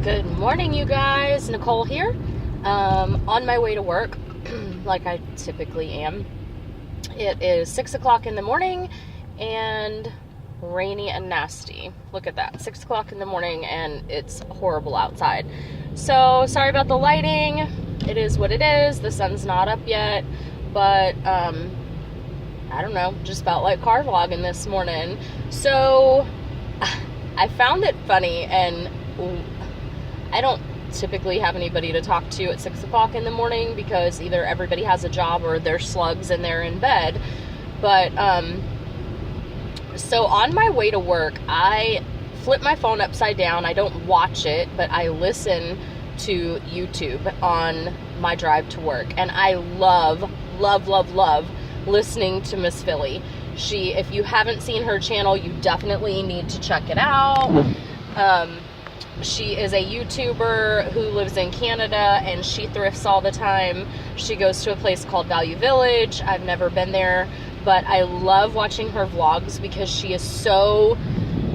Good morning, you guys. Nicole here. On my way to work, like I typically am. It is 6 o'clock in the morning and rainy and nasty. Look at that, 6 o'clock in the morning and it's horrible outside. So sorry about the lighting. It is what it is. The sun's not up yet, but I don't know, just felt like car vlogging this morning. So I found it funny, and I don't typically have anybody to talk to at 6 o'clock in the morning because either everybody has a job or they're slugs and they're in bed. But, so on my way to work, I flip my phone upside down. I don't watch it, but I listen to YouTube on my drive to work. And I love listening to Miss FILI. If you haven't seen her channel, you definitely need to check it out. She is a YouTuber who lives in Canada, and she thrifts all the time. She goes to a place called Value Village. I've never been there, but I love watching her vlogs because she is so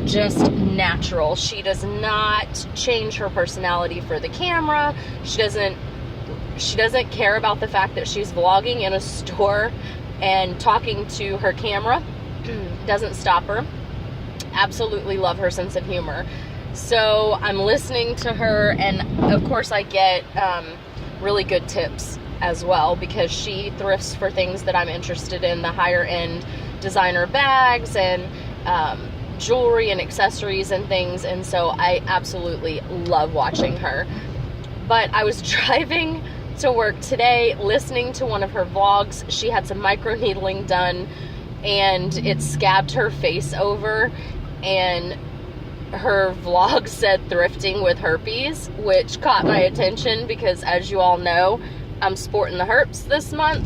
just natural. She does not change her personality for the camera. She doesn't care about the fact that she's vlogging in a store and talking to her camera. Doesn't stop her. Absolutely love her sense of humor. So I'm listening to her, and of course I get really good tips as well because she thrifts for things that I'm interested in, the higher end designer bags and jewelry and accessories and things, and so I absolutely love watching her. But I was driving to work today listening to one of her vlogs. She had some micro needling done and it scabbed her face over, and her vlog said thrifting with herpes, which caught my attention because, as you all know, I'm sporting the herpes this month.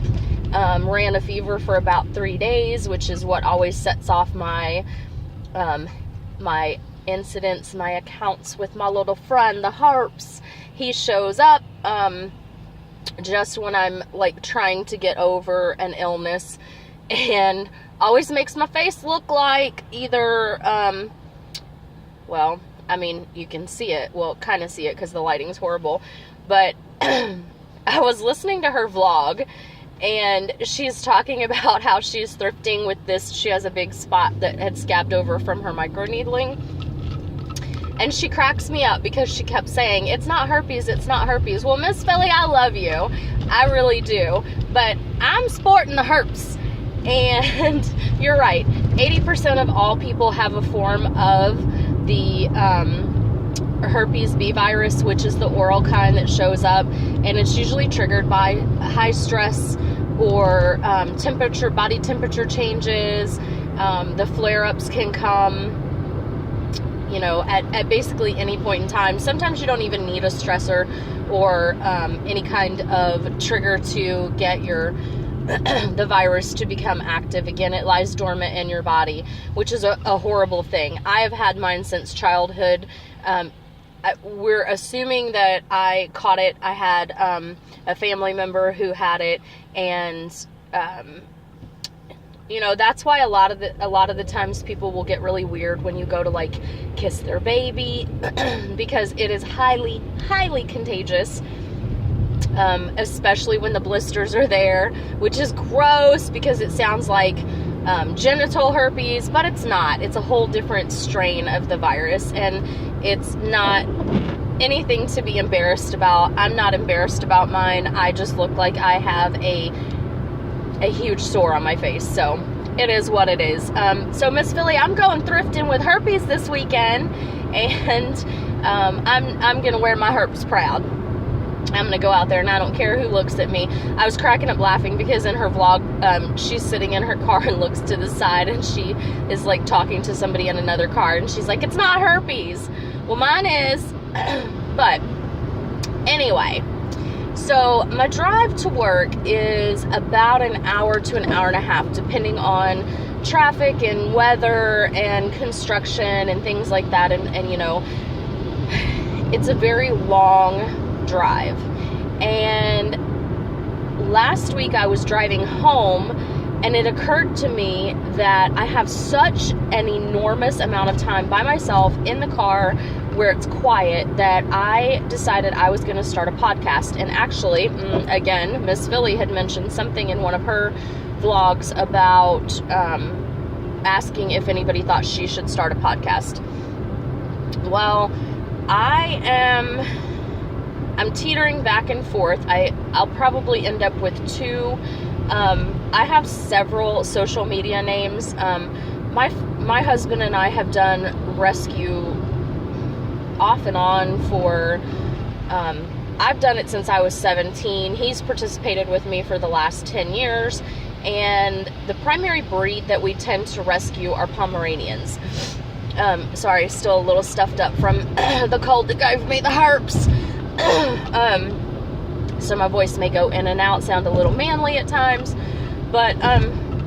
Ran a fever for about 3 days, which is what always sets off my my incidents, my accounts with my little friend, the herpes. He shows up just when I'm like trying to get over an illness, and always makes my face look like either well, I mean, you can see it. Well, kind of see it because the lighting's horrible. But I was listening to her vlog, and she's talking about how she's thrifting with this. She has a big spot that had scabbed over from her microneedling. And she cracks me up because she kept saying, it's not herpes, it's not herpes. Well, Miss FILI, I love you. I really do. But I'm sporting the herpes. And you're right. 80% of all people have a form of the herpes B virus, which is the oral kind that shows up, and it's usually triggered by high stress or body temperature changes. The flare-ups can come, you know, at basically any point in time. Sometimes you don't even need a stressor or any kind of trigger to get your the virus to become active again. It lies dormant in your body, which is a horrible thing. I have had mine since childhood. We're assuming that I caught it. I had a family member who had it, and you know, that's why a lot of the times people will get really weird when you go to like kiss their baby because it is highly contagious. Especially when the blisters are there, which is gross because it sounds like genital herpes, but it's not. It's a whole different strain of the virus, and it's not anything to be embarrassed about. I'm not embarrassed about mine. I just look like I have a huge sore on my face, so it is what it is. So Miss FILI, I'm going thrifting with herpes this weekend, and I'm gonna wear my herpes proud. I'm going to go out there and I don't care who looks at me. I was cracking up laughing because in her vlog, she's sitting in her car and looks to the side, and she is like talking to somebody in another car, and she's like, it's not herpes. Well, mine is. But anyway, so my drive to work is about an hour to an hour and a half, depending on traffic and weather and construction and things like that. And you know, it's a very long drive. And last week I was driving home, and it occurred to me that I have such an enormous amount of time by myself in the car where it's quiet, that I decided I was going to start a podcast. And actually, again, Miss FILI had mentioned something in one of her vlogs about asking if anybody thought she should start a podcast. Well, I'm teetering back and forth. I'll probably end up with two. I have several social media names. My husband and I have done rescue off and on for, I've done it since I was 17. He's participated with me for the last 10 years. And the primary breed that we tend to rescue are Pomeranians. Sorry, still a little stuffed up from the cold that gave me the herpes. So my voice may go in and out, sound a little manly at times. But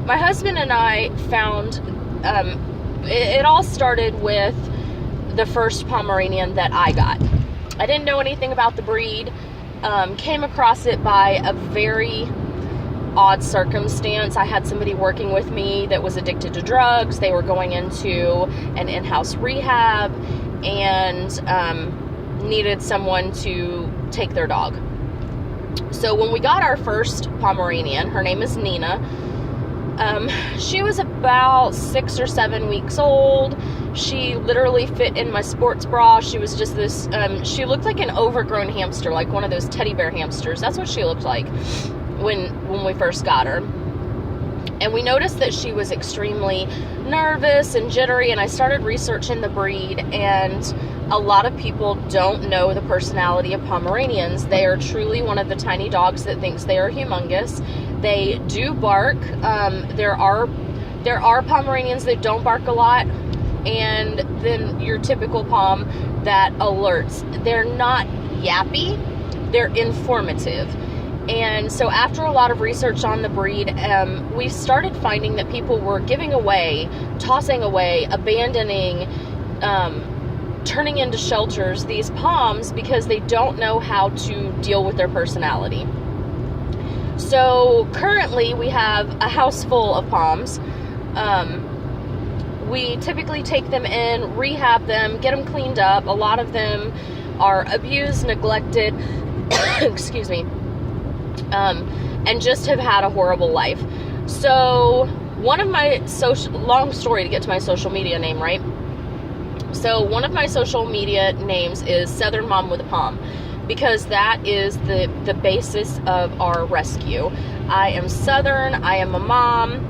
my husband and I found, it all started with the first Pomeranian that I got. I didn't know anything about the breed. Came across it by a very odd circumstance. I had somebody working with me that was addicted to drugs. They were going into an in-house rehab and needed someone to take their dog. So when we got our first Pomeranian, her name is Nina. She was about 6 or 7 weeks old. She literally fit in my sports bra. She was just this, she looked like an overgrown hamster, like one of those teddy bear hamsters. That's what she looked like when we first got her. And we noticed that she was extremely nervous and jittery, and I started researching the breed, and a lot of people don't know the personality of Pomeranians. They are truly one of the tiny dogs that thinks they are humongous. They do bark. There are Pomeranians that don't bark a lot, and then your typical Pom that alerts. They're not yappy, they're informative. And so after a lot of research on the breed, we started finding that people were giving away, tossing away, abandoning, turning into shelters these Poms because they don't know how to deal with their personality. So currently we have a house full of Poms. We typically take them in, rehab them, get them cleaned up. A lot of them are abused, neglected, excuse me, and just have had a horrible life. So one of my long story to get to my social media name, right? So one of my social media names is Southern Mom with a Pom, because that is the basis of our rescue. I am Southern, I am a mom,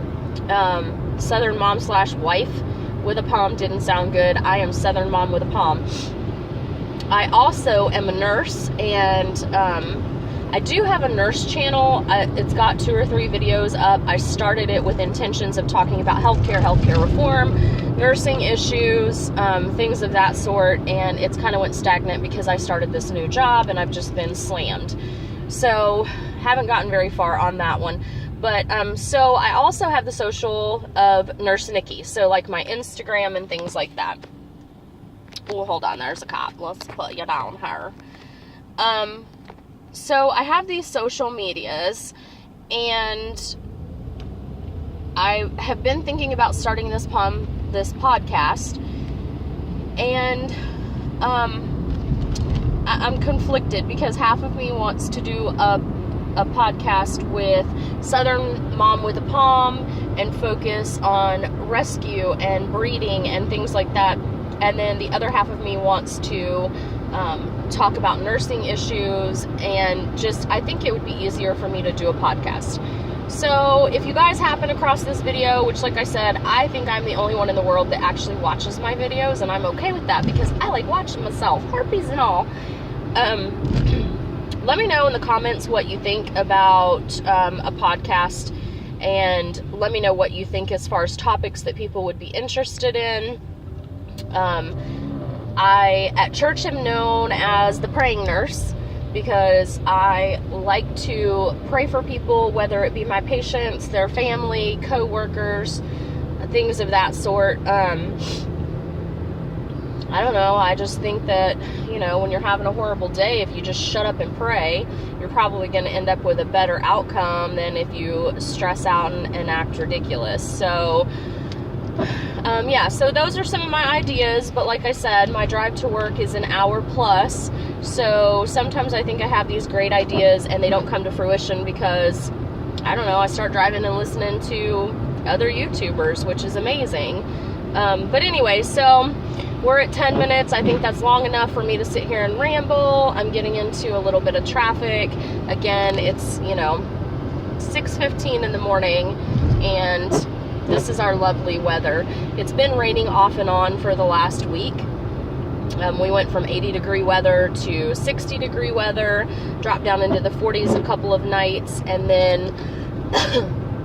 Southern mom / wife with a Pom didn't sound good. I am Southern Mom with a Pom. I also am a nurse, and I do have a nurse channel. It's got 2 or 3 videos up. I started it with intentions of talking about healthcare reform, nursing issues, things of that sort, and it's kind of went stagnant because I started this new job and I've just been slammed. So haven't gotten very far on that one. But so I also have the social of Nurse Nikki, so like my Instagram and things like that. Oh, hold on, there's a cop. Let's put you down here. So I have these social medias, and I have been thinking about starting this podcast, and I'm conflicted because half of me wants to do a podcast with Southern Mom with a Pom and focus on rescue and breeding and things like that, and then the other half of me wants to talk about nursing issues, and just I think it would be easier for me to do a podcast. So if you guys happen across this video, which like I said, I think I'm the only one in the world that actually watches my videos, and I'm okay with that because I like watching myself, herpes and all. Let me know in the comments what you think about a podcast, and let me know what you think as far as topics that people would be interested in. I at church am known as the praying nurse because I like to pray for people, whether it be my patients, their family, co-workers, things of that sort. I don't know, I just think that, you know, when you're having a horrible day, if you just shut up and pray, you're probably going to end up with a better outcome than if you stress out and act ridiculous. So Yeah, so those are some of my ideas, but like I said, my drive to work is an hour plus, so sometimes I think I have these great ideas and they don't come to fruition because, I don't know, I start driving and listening to other YouTubers, which is amazing. But anyway, so we're at 10 minutes. I think that's long enough for me to sit here and ramble. I'm getting into a little bit of traffic. Again, it's, 6:15 in the morning, and this is our lovely weather. It's been raining off and on for the last week. We went from 80-degree weather to 60-degree weather, dropped down into the 40s a couple of nights, and then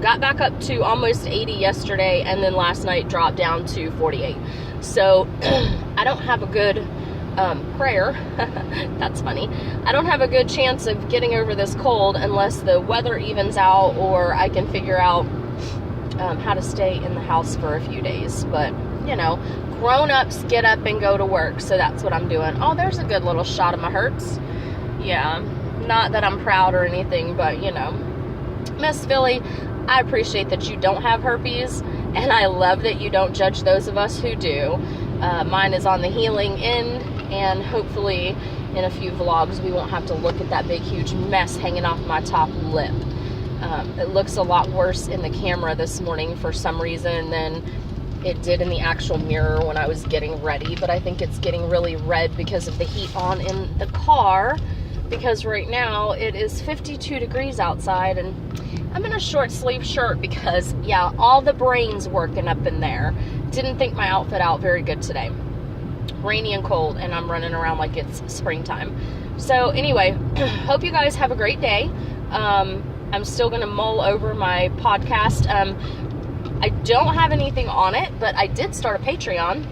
got back up to almost 80 yesterday, and then last night dropped down to 48. So I don't have a good prayer. That's funny. I don't have a good chance of getting over this cold unless the weather evens out or I can figure out how to stay in the house for a few days. But, grown-ups get up and go to work, so that's what I'm doing. Oh, there's a good little shot of my Herpes. Yeah, not that I'm proud or anything, but, Miss FILI, I appreciate that you don't have herpes, and I love that you don't judge those of us who do. Mine is on the healing end, and hopefully in a few vlogs we won't have to look at that big huge mess hanging off my top lip. It looks a lot worse in the camera this morning for some reason than it did in the actual mirror when I was getting ready, but I think it's getting really red because of the heat on in the car, because right now it is 52 degrees outside, and I'm in a short sleeve shirt because, yeah, all the brain's working up in there. Didn't think my outfit out very good today. Rainy and cold, and I'm running around like it's springtime. So anyway, hope you guys have a great day. I'm still going to mull over my podcast. I don't have anything on it, but I did start a Patreon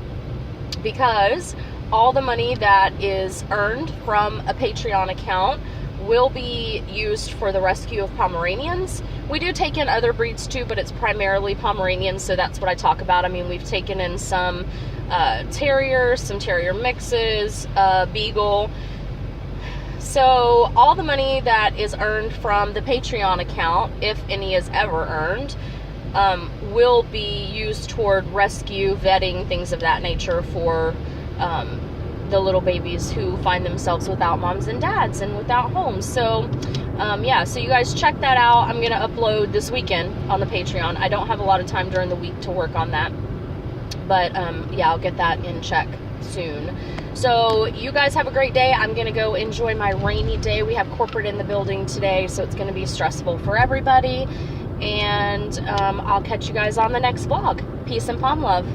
because all the money that is earned from a Patreon account will be used for the rescue of Pomeranians. We do take in other breeds too, but it's primarily Pomeranians, so that's what I talk about. I mean, we've taken in some terriers, some terrier mixes, beagle. So all the money that is earned from the Patreon account, if any is ever earned, will be used toward rescue, vetting, things of that nature for the little babies who find themselves without moms and dads and without homes. So yeah, so you guys check that out. I'm gonna upload this weekend on the Patreon. I don't have a lot of time during the week to work on that, but yeah, I'll get that in check soon. So you guys have a great day. I'm gonna go enjoy my rainy day. We have corporate in the building today, so it's gonna be stressful for everybody, and I'll catch you guys on the next vlog. Peace and palm love.